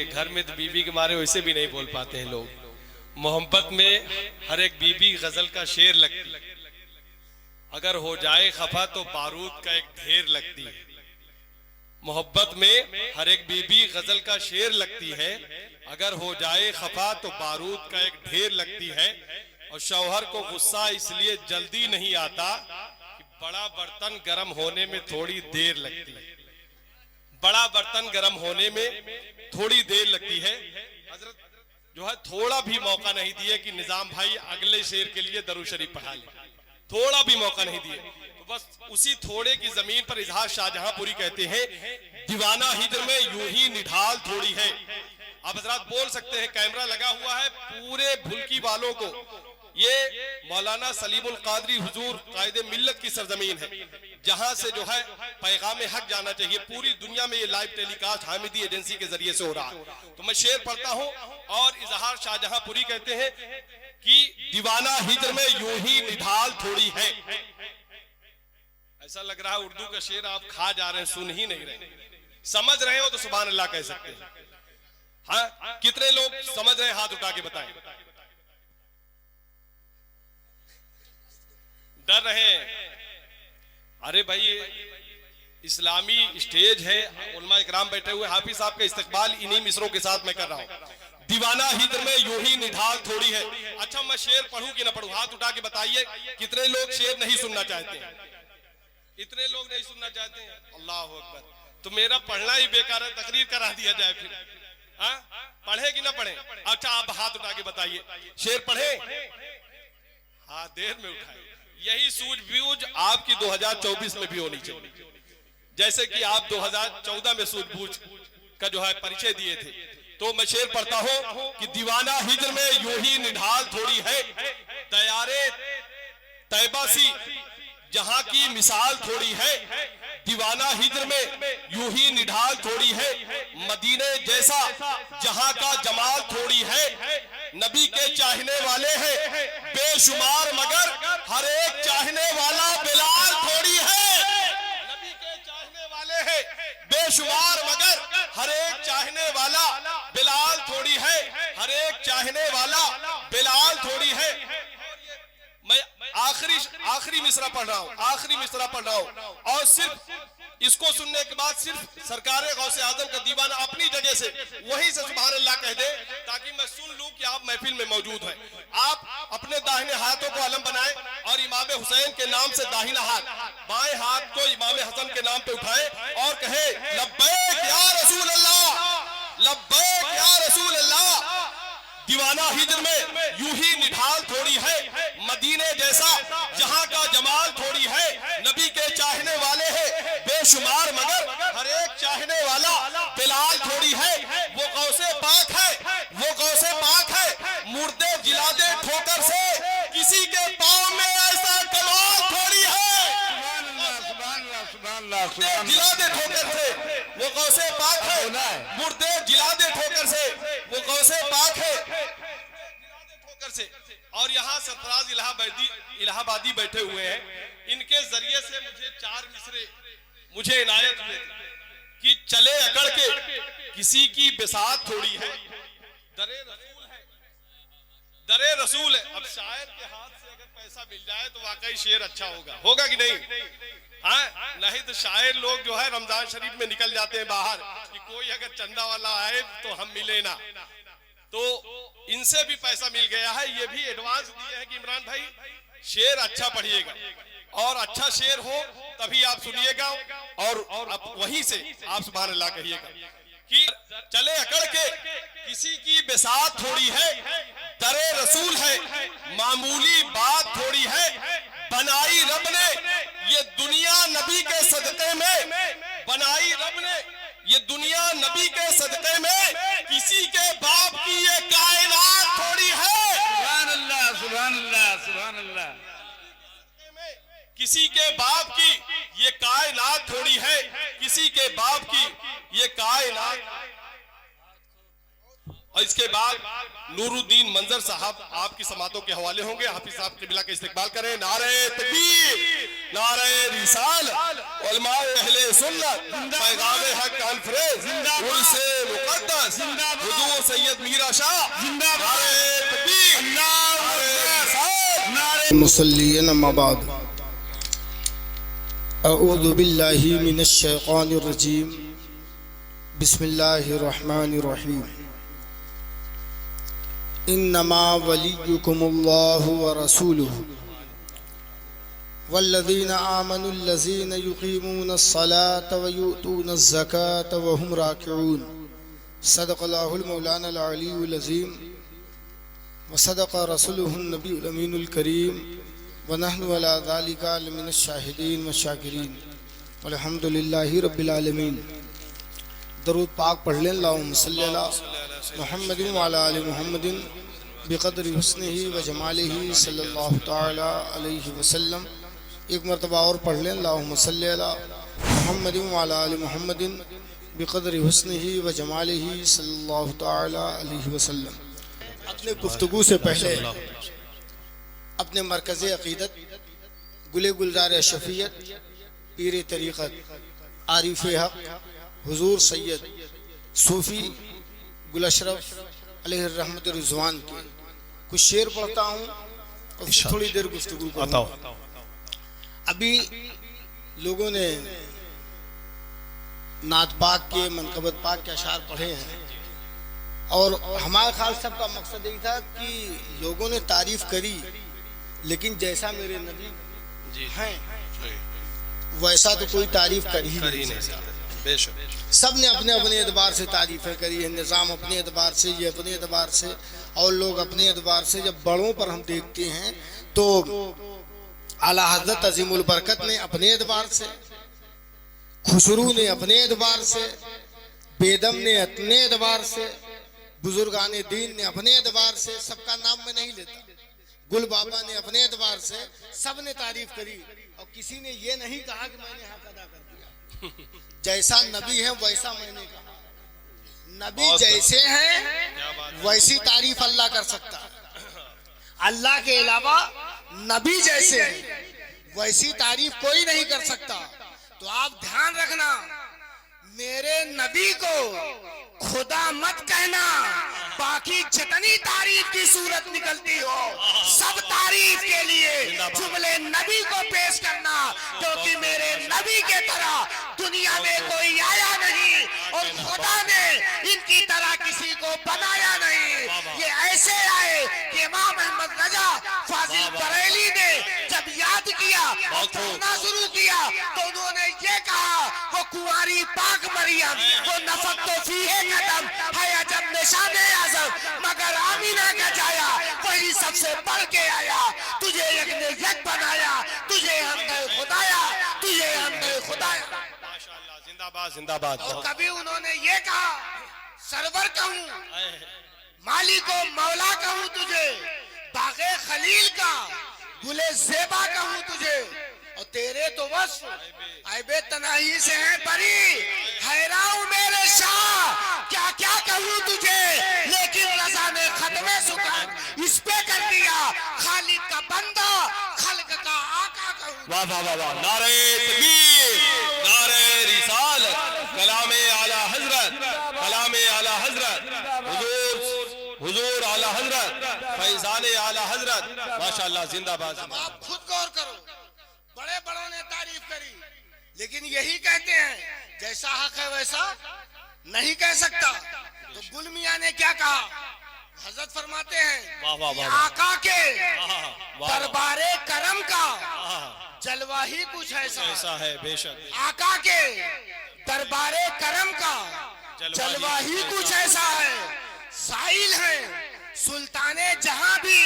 घर में तो बीवी के मारे वैसे भी नहीं बोल पाते हैं लोग। मोहब्बत में हर एक बीबी गजल का शेर लगती, अगर हो जाए खफा तो बारूद का एक ढेर लगती है। मोहब्बत में हर एक बीबी गजल का शेर लगती है, अगर हो जाए खफा तो बारूद का एक ढेर लगती है। और शौहर को गुस्सा इसलिए जल्दी नहीं आता कि बड़ा बर्तन गर्म होने में थोड़ी देर लगती है। बड़ा बर्तन गर्म होने में थोड़ी देर लगती है। हजरत जो है थोड़ा भी मौका नहीं दिए कि निजाम भाई अगले शेर के लिए दरूद शरीफ पढ़ा ले, थोड़ा भी मौका नहीं दिए। तो बस उसी थोड़े की जमीन पर इजहार शाहजहांपुरी कहते हैं, दीवाना हिजर में यूं ही निढाल थोड़ी है। आप हजरात बोल सकते हैं, कैमरा लगा हुआ है, पूरे भुल्की वालों को ये मौलाना सलीमुल कादरी हुजूर कायदे मिल्लत की सरजमीन है, जहां से जो है पैगाम हक जाना चाहिए। पूरी दुनिया में ये लाइव टेलीकास्ट हामिदी एजेंसी के जरिए से हो रहा है। तो मैं शेर पढ़ता हूं और इजहार शाहजहांपुरी कहते हैं कि दीवाना हिजर में यूं ही निढाल थोड़ी है। ऐसा लग रहा है उर्दू का शेर आप खा जा रहे हैं, सुन ही नहीं रहे। समझ रहे हो तो सुभान अल्लाह कह सकते हैं। हाँ, कितने लोग समझ रहे हैं हाथ उठा के बताएं। डर रहे हैं? अरे भाई इस्लामी स्टेज है, उलमा इकराम बैठे हुए, हाफिज साहब का इस्तकबाल इन्हीं मिसरों के साथ मैं कर रहा हूं। दीवाना हिजर में यूं ही निढाल थोड़ी है। अच्छा मैं शेर पढ़ूं कि ना पढ़ूं, हाथ उठा के बताइए कितने लोग शेर नहीं सुनना चाहते हैं। इतने लोग नहीं सुनना चाहते हैं, अल्लाह अकबर। तो मेरा पढ़ना ही बेकार है, तकरीर करा दिया जाए फिर। पढ़े कि ना पढ़े? अच्छा आप हाथ उठा के बताइए, शेर पढ़े? हाँ देर में उठाए। यही सूझबूझ आपकी 2024 में भी होनी चाहिए, जैसे कि आप 2014 में सूझबूझ का जो है परिचय दिए थे। तो मैं शेर पढ़ता हूं कि दीवाना हिजर में यूं ही निढाल थोड़ी है, तैयारे तैबा सी जहां की मिसाल थोड़ी है। दीवाना हिजर में यूं ही निढाल थोड़ी है, मदीने जैसा जहां का जमाल थोड़ी है। नबी के चाहने वाले हैं बेशुमार, मगर हर एक चाहने वाला बिलाल थोड़ी है। नबी के चाहने वाले हैं बेशुमार, मगर हर एक चाहने वाला बिलाल थोड़ी है। हर एक चाहने वाला बिलाल थोड़ी है। मैं आखिरी मिसरा पढ़ रहा हूँ, आखिरी मिसरा पढ़ रहा हूँ। और सिर्फ इसको सुनने के बाद सिर्फ सरकारे गौसे आजम का दीवाना अपनी जगह से वहीं से सुभान अल्लाह कह दे, ताकि मैं सुन लूं कि आप महफिल में मौजूद हैं। आप अपने दाहिने हाथों को अलम बनाएं और इमाम हुसैन के नाम से दाहिना हाथ, बाएं हाथ को इमाम हसन के नाम पे उठाएं और कहे लब्बैक या रसूल अल्लाह, लब्बैक या रसूल अल्लाह। दीवाना हिजर में यूं ही निढाल थोड़ी है, मदीने जैसा जहां का जमाल थोड़ी है। नबी के चाहने वाले हैं बेशुमार, मगर हर एक चाहने वाला बिलाल थोड़ी है। वो गौसे पाक है, वो गौसे पाक है, मुर्दे जिला दे ठोकर से, किसी के पाँव में ऐसा कमाल थोड़ी है। जिला दे ठोकर से वो गौसे पाक है, मुर्दे जिला दे ठोकर से वो गौसे पाक है, ठोकर से। और यहाँ सरफराज इलाहाबादी बैठे हुए हैं, इनके जरिए से मुझे 4 मिसरे मुझे इनायत हुए कि चले अकड़ के किसी की बिसात थोड़ी है, दरे रसूल है, दरे रसूल है। अब शायर के हाथ से अगर पैसा मिल जाए तो वाकई शेर अच्छा होगा, होगा कि नहीं? हाँ, नहीं तो शायर लोग जो है रमजान शरीफ में निकल जाते हैं बाहर कि कोई अगर चंदा वाला आए तो हम मिले ना। तो इनसे भी पैसा मिल गया है, ये भी एडवांस दिए हैं कि इमरान भाई शेर अच्छा पढ़िएगा, और अच्छा शेर हो तभी आप सुनिएगा, और आप वहीं से आप सुभान अल्लाह कहिएगा कि चले अकड़ के किसी की बिसात थोड़ी है, दरे रसूल है, मामूली बात थोड़ी है। बनाई रब ने ये दुनिया नबी के सदक़े में, बनाई रब ने ये दुनिया नबी के सदक़े में, किसी के बाप की ये कायनात थोड़ी है। सुभान अल्लाह, सुभान अल्लाह, सुभान अल्लाह। किसी के बाप की ये कायनात थोड़ी है, किसी के बाप की ये कायनात। और इसके बाद नूरुद्दीन मंजर साहब आपकी समातों के हवाले होंगे। हाफिज साहब क़िबला का इस्तकबाल करें। नारे तकबीर, नारे रिसाल उलमाए अहले सुन्नत पैगाम हक कॉन्फ्रेंस उनसे मुकद्दस हुजूर सैयद मीरा शाह नारे तकबीर नारे मुसल्लियन अम्मा बाद अऊज़ु बिल्लाहि मिनश शैतानिर रजीम बिस्मिल्लाहिर रहमानिर रहीम इन्नमा वलियुकुमुल्लाहु व रसूलुहु वल्लज़ीना आमनुल्लज़ीना युक़ीमूनस्सलाता व यु'तूनज़ ज़काता व हुम राकिऊन सदक़ल्लाहुल मौलाना अल-अलीयुल अज़ीम व सदक़ रसूलुहुन नबियुल अमीनुल करीम व नहनु अला ज़ालिका लमिनश शाहिदीन व शाकिरीन वल्हम्दुलिल्लाहि रब्बिल आलमीन। दरूद पाक पढ़ लें। अल्लाहुम्मा सल्लि अला मुहम्मदिन व अला आलि मुहम्मदिन बिक़द्रि हुस्निही व जमालिही सल्लल्लाहु तआला अलैहि वसल्लम। एक मरतबा और पढ़ लें। अल्लाहुम्मा सल्लि अला मुहम्मदिन व अला आलि मुहम्मदिन बिक़द्रि हुस्निही व जमालिही सल्लल्लाहु तआला अलैहि वसल्लम। अपने गुफ्तगू से पहले अपने मरकज़ अक़ीदत गुले गुलजार शफ़ीयत पीर तरीक़त आरिफ हक़ हुजूर सैयद सूफ़ी गुल अशरफ अलैहि रहमत रिज़वान के कुछ शेर पढ़ता हूँ और थोड़ी देर गुफ्तगू करूँगा। अभी लोगों ने नात पाक के मनक़बत पाक के अशार पढ़े हैं और हमारे ख्याल सबका मकसद यही था कि लोगों ने तारीफ करी, लेकिन जैसा मेरे नबी हैं वैसा तो कोई तारीफ कर ही नहीं सकता। सब ने अपने अपने एतबार से तारीफें करी है, निज़ाम अपने एतबार से, ये अपने एतबार से और लोग अपने एतबार से। जब बड़ों पर हम देखते हैं तो आला हज़रत अज़ीमुल बरकत ने अपने एतबार से, खुसरू ने अपने एतबार से, बेदम ने अपने एतबार से, बुजुर्गाने दीन ने अपने एतबार से, सबका नाम मैं नहीं लेता, गुल बाबा ने अपने एतबार से, सब ने तारीफ करी और किसी ने ये नहीं कहा कि मैंने हक अदा कर दिया। जैसा नबी है वैसा मैंने कहा। नबी जैसे हैं वैसी तारीफ अल्लाह कर सकता है। अल्लाह के अलावा नबी जैसे हैं वैसी तारीफ कोई नहीं कर सकता। तो आप ध्यान रखना, मेरे नबी को खुदा मत कहना, बाकी जितनी तारीफ की सूरत निकलती हो सब तारीफ के लिए जुमले नबी को पेश करना, क्योंकि मेरे नबी के तरह दुनिया में कोई आया नहीं और खुदा ने इनकी तरह किसी को बनाया नहीं। ये ऐसे आए कि इमाम अहमद रजा फाजिल बरेली ने जब याद किया और पढ़ना शुरू किया तो उन्होंने ये कहा, वो कुंवारी पाक मरियम, वो नफक तो फीहे कदम है अजब निशाने आज़म, मगर आमीना का जाया वही सबसे बढ़ के आया। तुझे एक ने यक बनाया, तुझे हमने खुदाया, तुझे हमने खुदाया। माशाअल्लाह, जिंदाबाद जिंदाबाद। और कभी उन्होंने ये कहा, सरवर कहूँ, माली को मौला कहूँ तुझे, बागे खलील का गुले ज़ेबा कहूँ तुझे, और तेरे तो वस्फ ऐबे तनाही से है बरी, हैरान मेरे शाह क्या क्या कहूँ तुझे, लेकिन रज़ा ने खत्मे सुकन इस पे कर दिया, खालिद का बंदा खल्क का आका कहूँ। वाह वाह वाह वाह, नारे तकबीर, नारे रिसालत, कलामे आला हजरत, कलामे आला हजरत, हुजूर आला हजरत, फैजाने आला हजरत। माशाअल्लाह, जिंदाबाद। आप खुद गौर करो, बड़े बड़ों ने तारीफ करी, लेकिन यही कहते हैं जैसा हक है वैसा नहीं कह सकता। तो गुल मियां ने क्या कहा, हजरत फरमाते हैं, आका के दरबारे करम का जलवा ही कुछ ऐसा है। बेशक आका के दरबारे करम का जलवा ही कुछ ऐसा है। साइल है सुल्ताने जहां भी,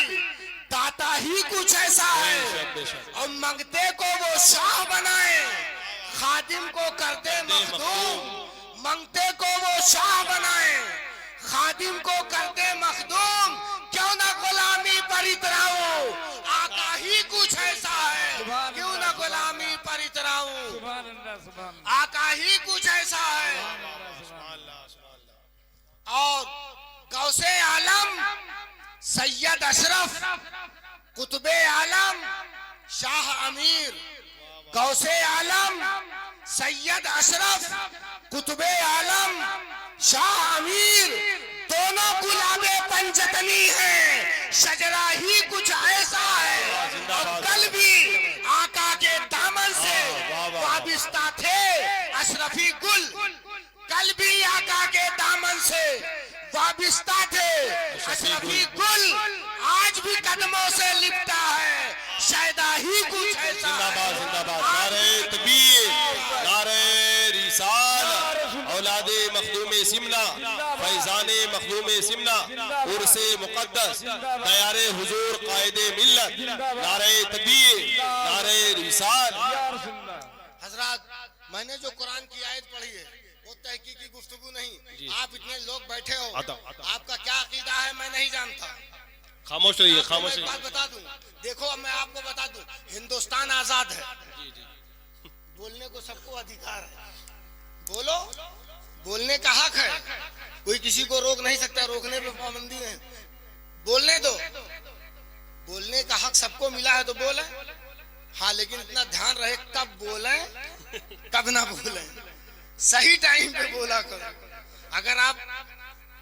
दाता ही कुछ ऐसा है। और मंगते को वो शाह बनाए, खादिम को करते मखदूम, मंगते को वो शाह बनाए, खादिम को करते मखदूम, क्यों ना गुलामी पर इतराऊं, आका ही कुछ ऐसा है, क्यों ना गुलामी पर इतराऊं, आका ही कुछ ऐसा है। और गौसे आलम सैयद अशरफ कुतुबे आलम शाह अमीर गौसे आलम सैयद अशरफ, कुतुबे आलम, शाह अमीर, दोनों गुलाबे पंजतनी हैं। शजरा ही कुछ ऐसा है और कल भी आका के दामन से वाबिस्ता थे अशरफी गुल, कल भी आका के दामन से वाबिस्ता थे अशरफी गुल, आज भी कदमों से लिपटा है शायदा ही कुछ ऐसा। जिंदाबाद जिंदाबाद, नारे तकबीर, नारे रिसाल, औलादे मखदूम सिमना, फैजाने मखदूम सिमना, उर्से मुकद्दस, दयारे हुजूर कायदे मिल्लत, नारे तकबीर, नारे रिसाल। हजरात, मैंने जो कुरान की आयत पढ़ी है वो तहकीकी गुफ्तगू नहीं। आप इतने लोग बैठे हो, आपका क्या अकीदा है मैं नहीं जानता। खामोश रहिए, खामोश रहिए। बात बता दूं, देखो अब मैं आपको बता दूं, हिंदुस्तान आजाद है, बोलने को सबको अधिकार है, बोलो, बोलने का हक है, कोई किसी को रोक नहीं सकता, रोकने पे पाबंदी नहीं। बोलने दो, बोलने का हक सबको मिला है तो बोले। हाँ, लेकिन इतना ध्यान रहे कब बोले कब ना बोले, सही टाइम पे बोला करो। अगर आप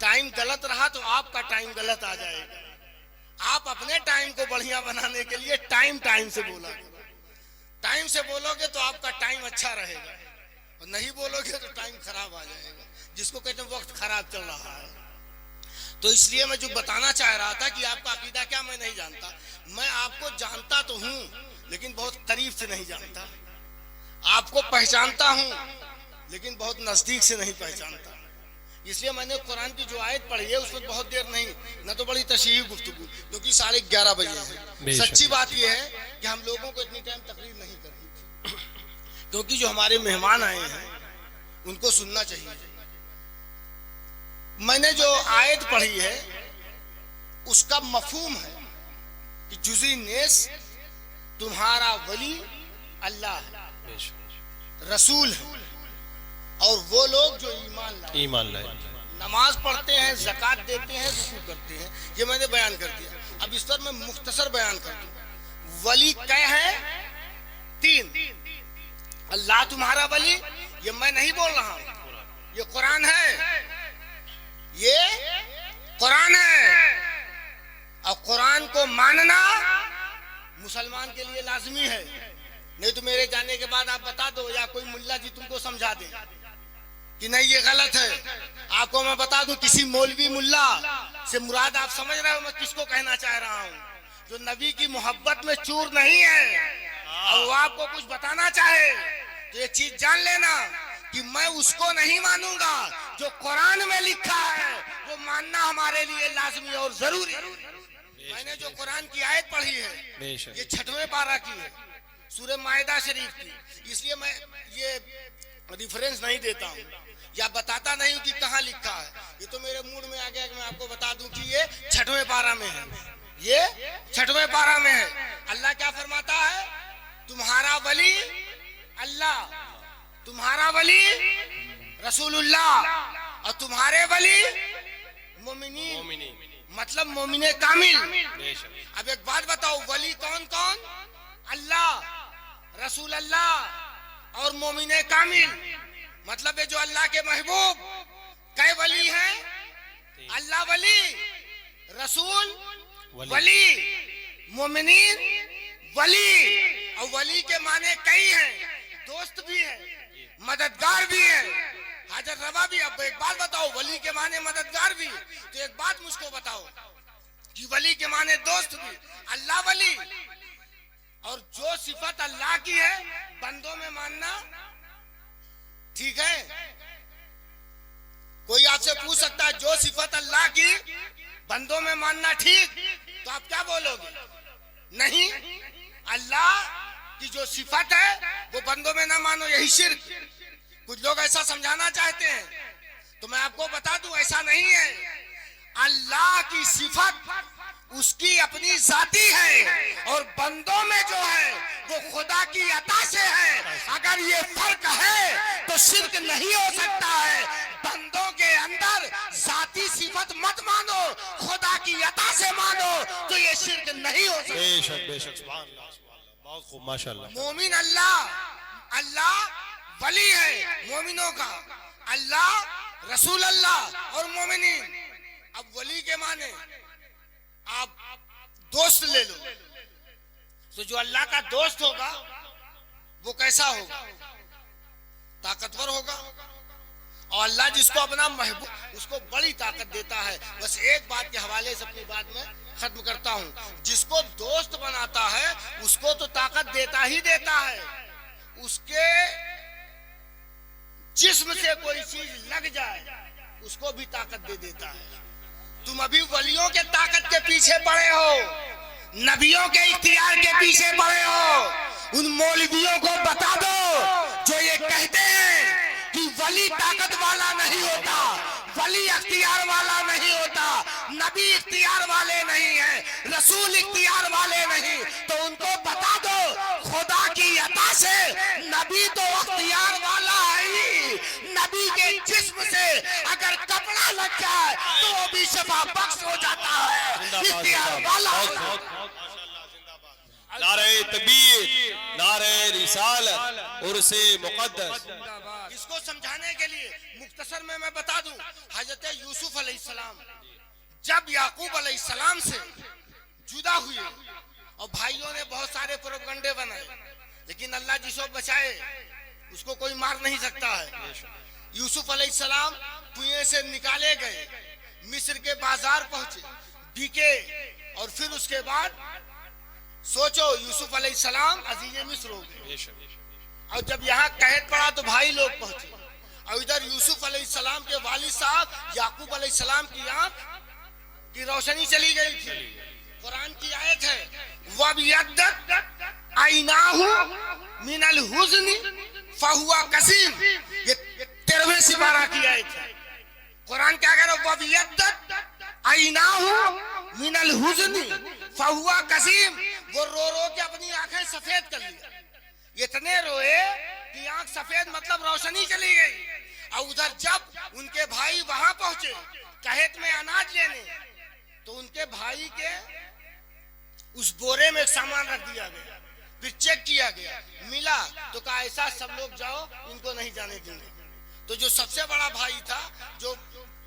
टाइम गलत रहा तो आपका टाइम गलत आ जाएगा। आप अपने टाइम को बढ़िया बनाने के लिए टाइम से बोला करो। टाइम से बोलोगे तो आपका टाइम अच्छा रहेगा, और नहीं बोलोगे तो टाइम खराब आ जाएगा, जिसको कहते हैं वक्त खराब चल रहा है। तो इसलिए मैं जो बताना चाह रहा था कि आपका अकीदा क्या मैं नहीं जानता। मैं आपको जानता तो हूँ लेकिन बहुत करीब से नहीं जानता, आपको पहचानता हूँ लेकिन बहुत नजदीक से नहीं पहचानता। इसलिए मैंने कुरान की जो आयत पढ़ी है उसमें बहुत देर नहीं, न तो बड़ी तशरीह गुफ्तगू, क्योंकि 11:30 बजे है। सच्ची बात यह है कि हम लोगों को इतनी टाइम तकरीर नहीं करनी थी, क्योंकि जो हमारे मेहमान आए हैं उनको सुनना चाहिए। मैंने जो आयत पढ़ी है उसका मफहूम है कि जुज़ी नेस तुम्हारा वली अल्लाह है, रसूल है, और वो लोग जो ईमान लाए, नमाज पढ़ते हैं, ज़कात देते हैं, रुकू करते हैं। ये मैंने बयान कर दिया। अब इस पर मैं मुख्तसर बयान कर दूं। वली क्या है? 3। अल्लाह तुम्हारा वली, ये मैं नहीं बोल रहा हूं, ये कुरान है, ये कुरान है। और कुरान को मानना मुसलमान के लिए लाजमी है। नहीं तो मेरे जाने के बाद आप बता दो या कोई मुल्ला जी तुमको समझा दे कि नहीं ये गलत है। आपको मैं बता दूं, किसी मौलवी मुल्ला से मुराद आप समझ रहे हो मैं किसको कहना चाह रहा हूं? जो नबी की मोहब्बत में चूर नहीं है और वो आपको कुछ बताना चाहे तो ये चीज जान लेना कि मैं उसको नहीं मानूंगा। जो कुरान में लिखा है वो मानना हमारे लिए लाजमी और जरूरी है। मैंने जो कुरान की आयत पढ़ी है ये 6वें पारा की है, सूरह मायदा शरीफ की। इसलिए मैं ये रिफरेंस नहीं देता हूँ या बताता नहीं हूँ कि कहाँ लिखा है। ये तो मेरे मूड में आ गया कि मैं आपको बता दूं कि ये 6वें पारा में है, ये 6वें पारा में है। अल्लाह क्या फरमाता है? तुम्हारा वली अल्लाह, तुम्हारा वली रसूलुल्लाह और तुम्हारे वली मोमिनीन, मतलब मोमिने कामिल। अब एक बात बताओ, वली कौन कौन? अल्लाह, रसूल अल्लाह और मोमिने कामिल। मतलब ये जो अल्लाह के महबूब कै वली हैं? अल्लाह वली, रसूल वली, मोमिनीन वली। और वली के माने कई हैं, दोस्त भी है, मददगार भी है, हाजर रवा भी। अब एक बात बताओ, वली के माने मददगार भी, तो एक बात मुझको बताओ कि वली के माने दोस्त भी, अल्लाह वली। और जो सिफत अल्लाह की है बंदों में मानना ठीक है? कोई आपसे पूछ सकता है जो सिफत अल्लाह की बंदों में मानना ठीक, तो आप क्या बोलोगे? नहीं, अल्लाह की जो सिफत है वो बंदों में ना मानो, यही शिर्क। कुछ लोग ऐसा समझाना चाहते हैं, तो मैं आपको बता दूं ऐसा नहीं है। अल्लाह की सिफत उसकी अपनी जाती है और बंदों में जो है वो खुदा की अता से है। अगर ये फर्क है तो शिर्क नहीं हो सकता है। बंदों के अंदर जाती सिफत मत मानो, खुदा की अता से मानो, तो ये शिर्क नहीं हो सकता। बेशक बेशक, सुभान अल्लाह, बहुत खूब, माशाअल्लाह। मोमिन अल्लाह, अल्लाह वली है मोमिनों का, अल्लाह, रसूल अल्लाह और मोमिनीन। अब वली के माने आप दोस्त ले लो, तो जो अल्लाह का दोस्त होगा वो कैसा होगा? ताकतवर होगा। और अल्लाह जिसको अपना महबूब, उसको बड़ी ताकत देता है। बस एक बात के हवाले से अपनी बात में खत्म करता हूँ, जिसको दोस्त बनाता है उसको तो ताकत देता ही देता है, उसके जिस्म से कोई चीज लग जाए उसको भी ताकत दे देता है। तुम अभी वलियों के ताकत के पीछे पड़े हो, नबियों के इख्तियार के पीछे पड़े हो। उन मौलवियों को बता दो जो ये कहते हैं कि वली ताकत वाला नहीं होता, वली इख्तियार वाला नहीं होता, नबी इख्तियार वाले नहीं है, रसूल इख्तियार वाले नहीं, तो उनको बता दो खुदा की अता से नबी तो इख्तियार वाला है ही, नबी के जिस्म से अगर कपड़ा लग जाए तो वो भी शफा बख्श हो जाता है, इख्तियार वाला। नारे तकबीर, नारे रिसालत, उर्से मुक़द्दस। इसको समझाने के लिए मुख्तसर में मैं बता दूं, हजरत यूसुफ अलैहिस्सलाम जब याकूब अलैहिस्सलाम से जुदा हुए और भाइयों ने बहुत सारे प्रोपगंडे बनाए, लेकिन अल्लाह जिसको बचाए उसको कोई मार नहीं सकता है। यूसुफ अलैहिस्सलाम कुएं से निकाले गए, मिस्र के बाजार पहुंचे, बिके, और फिर उसके बाद सोचो यूसुफ अलैहिस्सलाम अजीज मिस्र हो गए। और जब यहाँ कहत पड़ा तो भाई लोग पहुंचे, और इधर यूसुफ अलैहिस्सलाम के वालिद साहब याकूब अलैहिस्सलाम की आंख की रोशनी चली गई थी। कुरान की आयत है, वबियद्दत ऐनाहु मिनल हुज़्न फहुवा कसीम, ये 13वें सिपारा की आयत है। कुरान क्या कह रहा है? वबियद्दत ऐनाहु मिनल हुज़्न फहुवा कसीम, वो रो रो के अपनी आंखें सफेद कर लिया। इतने रोए कि आंख सफेद मतलब रोशनी चली गई। और उधर जब उनके भाई वहां पहुंचे कहत में अनाज लेने, तो उनके भाई के उस बोरे में सामान रख दिया गया, फिर चेक किया गया, मिला तो कहा ऐसा सब लोग जाओ, इनको नहीं जाने देंगे। तो जो सबसे बड़ा भाई था, जो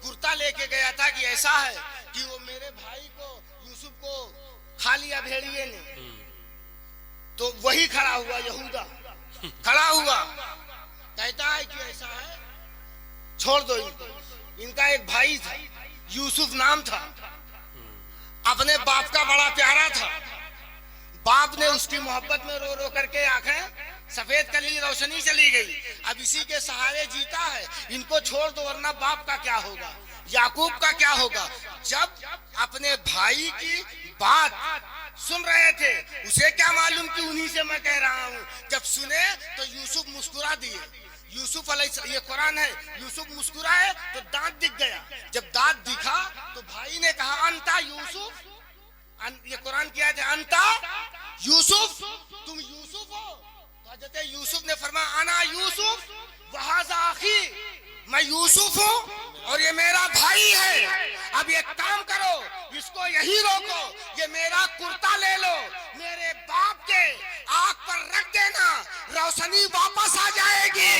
कुर्ता लेके गया था कि ऐसा है कि वो मेरे भाई को यूसुफ को खा लिया भेड़िए ने, तो वही खड़ा हुआ, यहूदा खड़ा हुआ, कहता है कि ऐसा है, छोड़ दो इनको। इनका एक भाई था, यूसुफ नाम था, अपने बाप का बड़ा प्यारा था, बाप ने उसकी मोहब्बत में रो रो करके आंखें सफेद कर ली, रोशनी चली गई। अब इसी के सहारे जीता है, इनको छोड़ दो वरना बाप का क्या होगा, याकूब का क्या होगा। जब अपने भाई की बात सुन रहे थे, उसे क्या मालूम कि उन्हीं से मैं कह रहा हूँ। जब सुने तो यूसुफ मुस्कुरा दिए। यूसुफ अलैहिस्सलाम, ये कुरान है, यूसुफ मुस्कुराए तो दांत दिख गया। जब दांत दिखा तो भाई ने कहा अंता यूसुफ, ये कुरान की आयत है, अंता यूसुफ, तुम यूसुफ हो। तो हज़रत यूसुफ ने फरमाया अना यूसुफ वहाज़ा अखी, मैं यूसुफ हूँ और ये मेरा भाई है। अब ये काम करो, इसको यही रोको, ये मेरा कुर्ता ले लो, मेरे बाप के आग पर रख देना, रोशनी वापस आ जाएगी।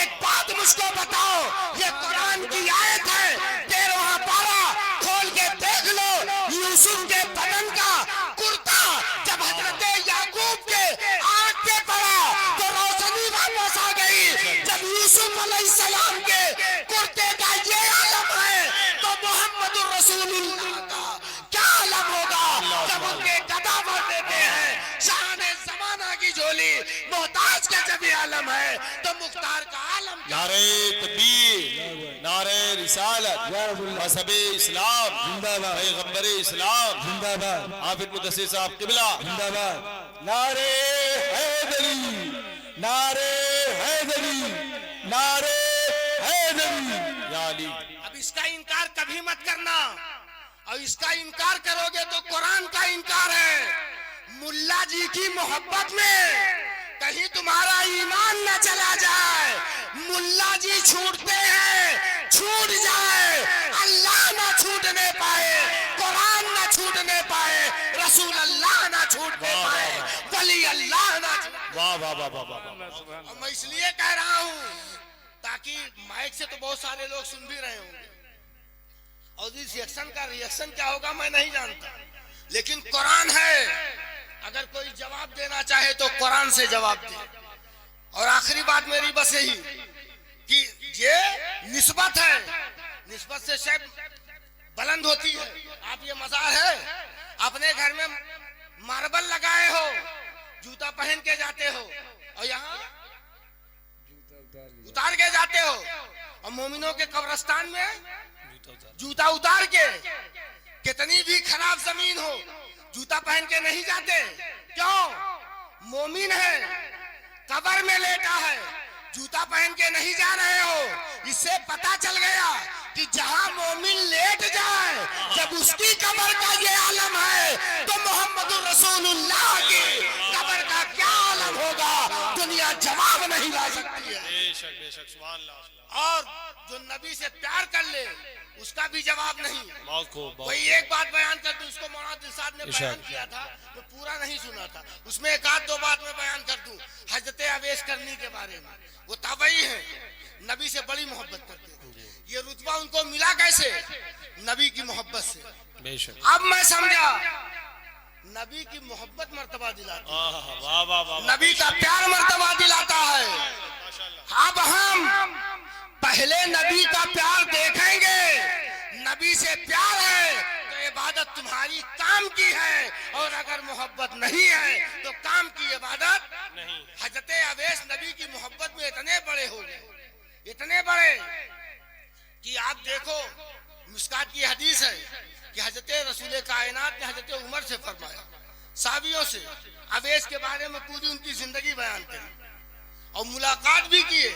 एक बात मुझको बताओ, ये कुरान की आयत है, 13वां पारा खोल के देख लो, यूसुफ के बदन का कुर्ता जब हजरत याकूब के आग पे पड़ा तो रोशनी वापस आ गई। जब यूसुफ अलैहिस्सलाम के कुर्ते का ये आलम है तो मोहम्मदुर रसूलुल्लाह का क्या आलम होगा जब उनके गदा भर देते हैं। शान ज़माना की झोली मोहताज का जब ये आलम है तो मुख्तार का आलम। नारे तकबीर, नारे रिसालत, मज़हब इस्लाम जिंदाबाद, पैगंबर इस्लाम जिंदाबाद, हाफिज मुदस्सिर साहब किबला जिंदाबाद, नारे हैदरी, नारे हैदरी, नारे हैदरी या अली। अब इसका इनकार कभी मत करना, और इसका इनकार करोगे तो कुरान का इनकार है। मुल्ला जी की मोहब्बत में कहीं तुम्हारा ईमान न चला जाए। मुल्ला जी छूटते हैं, छूट जाए, अल्लाह ना छूटने पाए, कुरान ना छूटने पाए, रसूल अल्लाह ना छूटने पाए। वली अल्लाह ना छूटे। वाह वाह वाह वाह वाह। और मैं इसलिए कह रहा हूँ ताकि माइक से तो बहुत सारे लोग सुन भी रहे होंगे और इस रिएक्शन का रिएक्शन क्या होगा मैं नहीं जानता, लेकिन कुरान है, अगर कोई जवाब देना चाहे तो कुरान से जवाब दे। और आखिरी बात मेरी बस यही कि ये निस्बत है, निस्बत से शायद बुलंद होती है। आप ये मज़ार है, अपने घर में मार्बल लगाए हो, जूता पहन के जाते हो और यहाँ उतार के जाते हो, और मोमिनों के कब्रिस्तान में जूता उतार के, कितनी भी खराब जमीन हो जूता पहन के नहीं जाते। क्यों? मोमिन है, कब्र में लेटा है, जूता पहन के नहीं जा रहे हो। इससे पता चल गया कि जहां मोमिन लेट जाए, जब उसकी कब्र का ये आलम है तो मोहम्मद रसूलुल्लाह की कब्र का क्या आलम होगा, दुनिया जवाब नहीं ला सकती है। बेशक बेशक, सुभान अल्लाह। और जो नबी से प्यार कर ले उसका भी जवाब नहीं। बहुत वही एक बात बयान कर दूं, उसको मौलाना दिलशाद ने बयान किया था तो पूरा नहीं सुना था, उसमें एक आध दो बात मैं बयान कर दूं। हजरत अवैस करनी के बारे में, वो ताबई है, नबी से बड़ी मोहब्बत करते थे। ये रुतबा उनको मिला कैसे? नबी की मोहब्बत से। बेशक। अब मैं समझा, नबी की मोहब्बत मर्तबा दिलाती है, वाह वाह वाह। नबी का प्यार मर्तबा दिलाता है। अब हम पहले नबी का प्यार देखेंगे, नबी से प्यार है तो इबादत तुम्हारी काम की है, और अगर मोहब्बत नहीं है तो काम की इबादत नहीं। हजरत अवैस नबी की मोहब्बत में इतने बड़े हो गए, इतने बड़े कि आप देखो मिस्कात की हदीस है कि हजरत रसूल कायनात ने हजरत उमर से फरमाया, साबियों से अवैस के बारे में पूरी उनकी जिंदगी बयान करी और मुलाकात भी किए।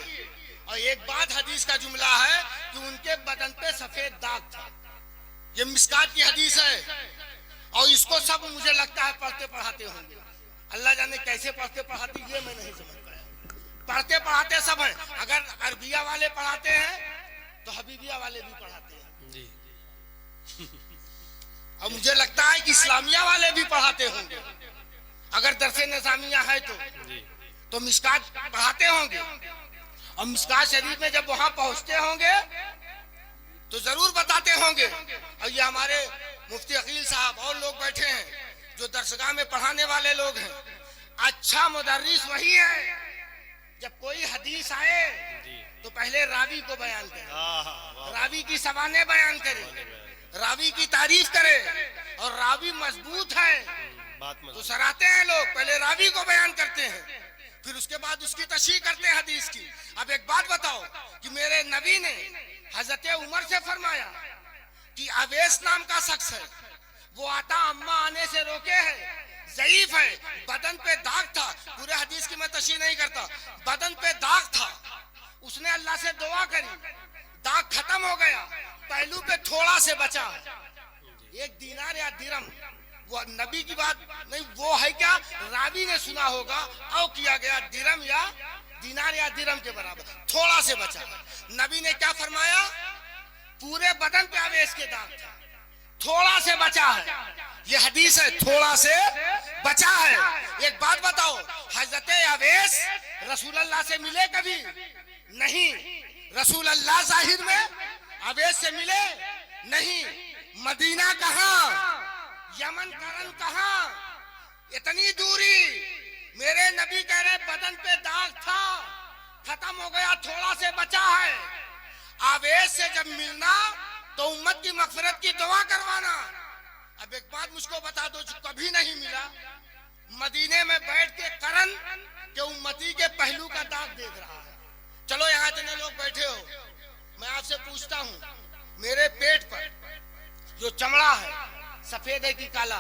और एक बात हदीस का जुमला है कि उनके बदन पे सफेद दाग था, ये मिस्कात की हदीस है। और इसको सब मुझे लगता है पढ़ते पढ़ाते होंगे, अल्लाह जाने कैसे पढ़ते पढ़ाते, ये मैं नहीं समझ पाया। पढ़ते पढ़ाते सब हैं, अगर अरबिया वाले पढ़ाते हैं तो हबीबिया वाले भी पढ़ाते हैं जी। और मुझे लगता है कि इस्लामिया वाले भी पढ़ाते होंगे, अगर दरसे निजामिया है तो मिस्कात पढ़ाते होंगे। और मिस्कात शरीफ में जब वहां पहुंचते होंगे तो जरूर बताते होंगे। और ये हमारे मुफ्ती अकील साहब और लोग बैठे हैं जो दरसगाह में पढ़ाने वाले लोग हैं। अच्छा मुदर्रिस वही है, जब कोई हदीस आए तो पहले रावी को बयान करे, रावी की सवाने बयान करे, रावी की तारीफ करे, और रावी मजबूत है तो सराहते हैं लोग, पहले रावी को बयान करते हैं, फिर उसके बाद उसकी तशरीह करते हैं हदीस की। अब एक बात बताओ कि मेरे नबी ने हजरत उमर से फरमाया कि अवैस नाम का शख्स है, वो आता अम्मा आने से रोके है, ज़ईफ है, बदन पे दाग था, पूरे हदीस की मैं तशरीह नहीं करता, बदन पे दाग था, उसने अल्लाह से दुआ करी, दाग खत्म हो गया, पहलू पे थोड़ा से बचा, एक दीनार या दिरहम, वो नबी की बात नहीं, वो है क्या रावी ने सुना होगा, और किया गया दिरहम या दीनार या दिरहम के बराबर, थोड़ा से बचा। नबी ने क्या फरमाया? पूरे बदन पे अवैस के दाग था, थोड़ा से बचा है, ये हदीस है, थोड़ा से बचा है। एक बात बताओ, हजरत अवैस रसूल अल्लाह से मिले कभी? नहीं। रसूल अल्लाह जाहिर में अवैस से मिले नहीं। मदीना कहाँ, यमन करन कहाँ, इतनी दूरी, मेरे नबी कह रहे बदन पे दाग था, खत्म हो गया, थोड़ा से बचा है। अवैस से जब मिलना तो उम्मत की मगफिरत की दुआ करवाना। अब एक बात मुझको बता दो, जो कभी नहीं मिला, मदीने में बैठ के करन के उम्मती के पहलू का दाग देख रहा है। चलो यहाँ जितने लोग बैठे हो, मैं आपसे पूछता हूँ, मेरे पेट पर जो चमड़ा है सफेद है कि काला,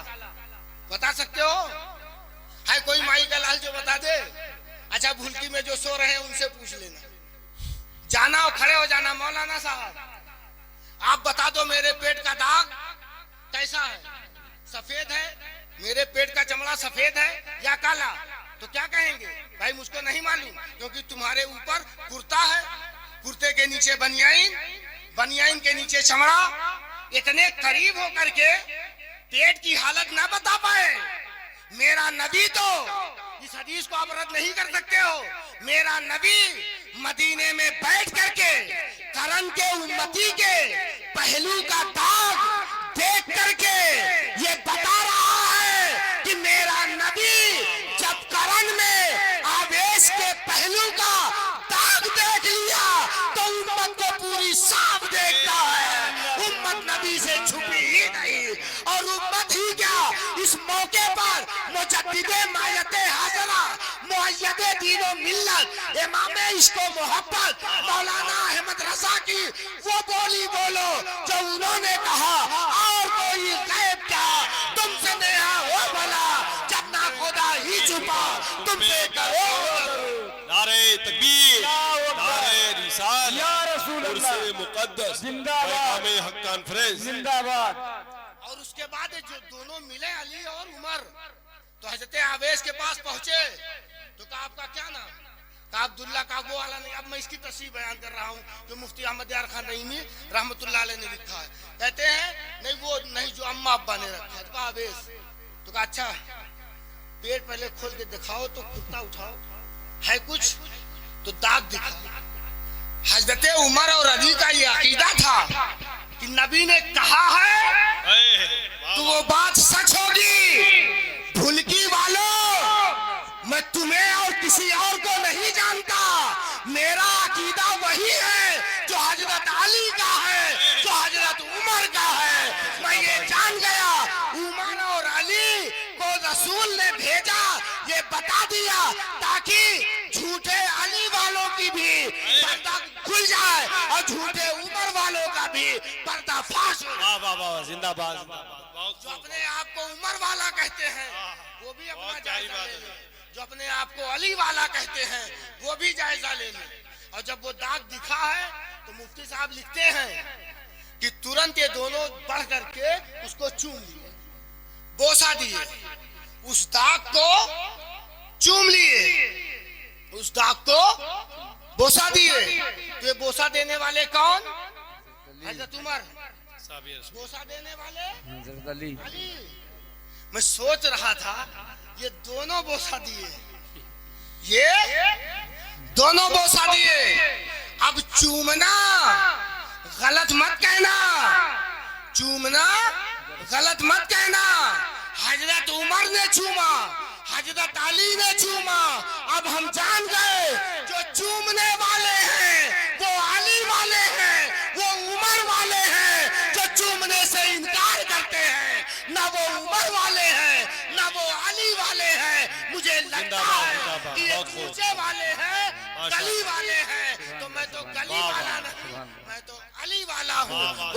बता सकते हो? है कोई माई का लाल जो बता दे? अच्छा, भुलकी में जो सो रहे हैं उनसे पूछ लेना, जाना और खड़े हो जाना, मौलाना साहब आप बता दो मेरे पेट का दाग कैसा है? सफेद है? मेरे पेट का चमड़ा सफेद है या काला? तो क्या कहेंगे? भाई मुझको नहीं मालूम, क्योंकि तुम्हारे ऊपर कुर्ता है, कुर्ते के नीचे बनियाइन, बनियाइन के नीचे चमड़ा, इतने करीब होकर के पेट की हालत ना बता पाए। मेरा नबी तो, इस हदीस को आप रद्द नहीं कर सकते हो, मेरा नबी मदीने में बैठ करके करन के उम्मती के पहलू का दाग देख करके ये बता रहा है कि मेरा नबी जब करन में आवेश के पहलू का दाग देख लिया तो उम्मत को पूरी साफ देखता है। उम्मत नबी से छुपी ही नहीं, और उम्मत ही क्या, इस मौके पर मुजद्दिदे मायते हाजरा मुअय्यदे दीनो मिल्लत इमामे इश्को मोहब्बत मौलाना अहमद रजा की वो बोली बोलो जो उन्होंने कहा, और कोई गैब क्या तुमसे नेहा हो भला, जब ना खुदा ही छुपा तुमसे करो। नारे तकबीर, नारे रिसाल, या रसूल अल्लाह, उर्से मुक़द्दस, जिंदाबाद, पैगामे हक कॉन्फ्रेंस जिंदाबाद। और उसके बाद जो दोनों मिले अली और उमर, तो हजरत आवेश के पास पहुंचे तो कहा आपका क्या नाम, कहा अब्दुल्ला, कहा वो वाला नहीं। अब मैं इसकी तस्वीर बयान कर रहा हूँ जो मुफ्ती अहमद यार खान नईमी रहमतुल्लाह अलैह ने लिखा है। कहते हैं नहीं वो नहीं जो अम्मा अब्बा ने रखा है। तो कहा आवेश, तो कहा अच्छा पेट पहले खोल के दिखाओ तो कुत्ता उठाओ, है कुछ, तो दाग दिखा। हजरत उमर और अली का ये अकीदा था कि नबी ने कहा है तो वो बात सच होगी। भुलकी वालों, मैं तुम्हें और किसी और को नहीं जानता, मेरा अकीदा वही है जो हजरत अली का है, जो हजरत उमर का है। मैं ये जान गया उमर और अली को रसूल ने भेजा ये बता दिया ताकि झूठे अली वालों की भी पर्दा खुल जाए और झूठे उमर वालों का भी पर्दाफाश हो। वाह वाह वाह, जिंदाबाद जिंदाबाद। जो अपने आप को उमर वाला कहते हैं वो भी अपना जायजा ले लें, जो अपने आप को अली वाला कहते हैं वो भी जायजा ले लें। और जब वो दाग दिखा है तो मुफ्ती साहब लिखते हैं कि तुरंत ये दोनों बढ़ करके उसको चूम लिए, बोसा दिए, उस दाग को चूम लिए, उस दाग को बोसा दिए। तो ये बोसा देने वाले कौन, हजरत उमर, बोसा देने वाले हजरत अली। अली। मैं सोच रहा था ये दोनों बोसा दिए, ये दोनों बोसा दिए। अब चूमना गलत मत कहना, चूमना गलत मत कहना। हजरत उमर ने चूमा, हजरत अली ने चूमा। अब हम जान गए जो चूमने वाले हैं वो अली वाले हैं, वो उमर वाले हैं। जो चूमने से इनकार करते हैं ना वो उमर वाले हैं ना वो अली वाले हैं। मुझे लगता है कि ये चूचे वाले हैं, गली वाले हैं, तो मैं तो गली वाला नहीं, मैं तो अली वाला हूँ।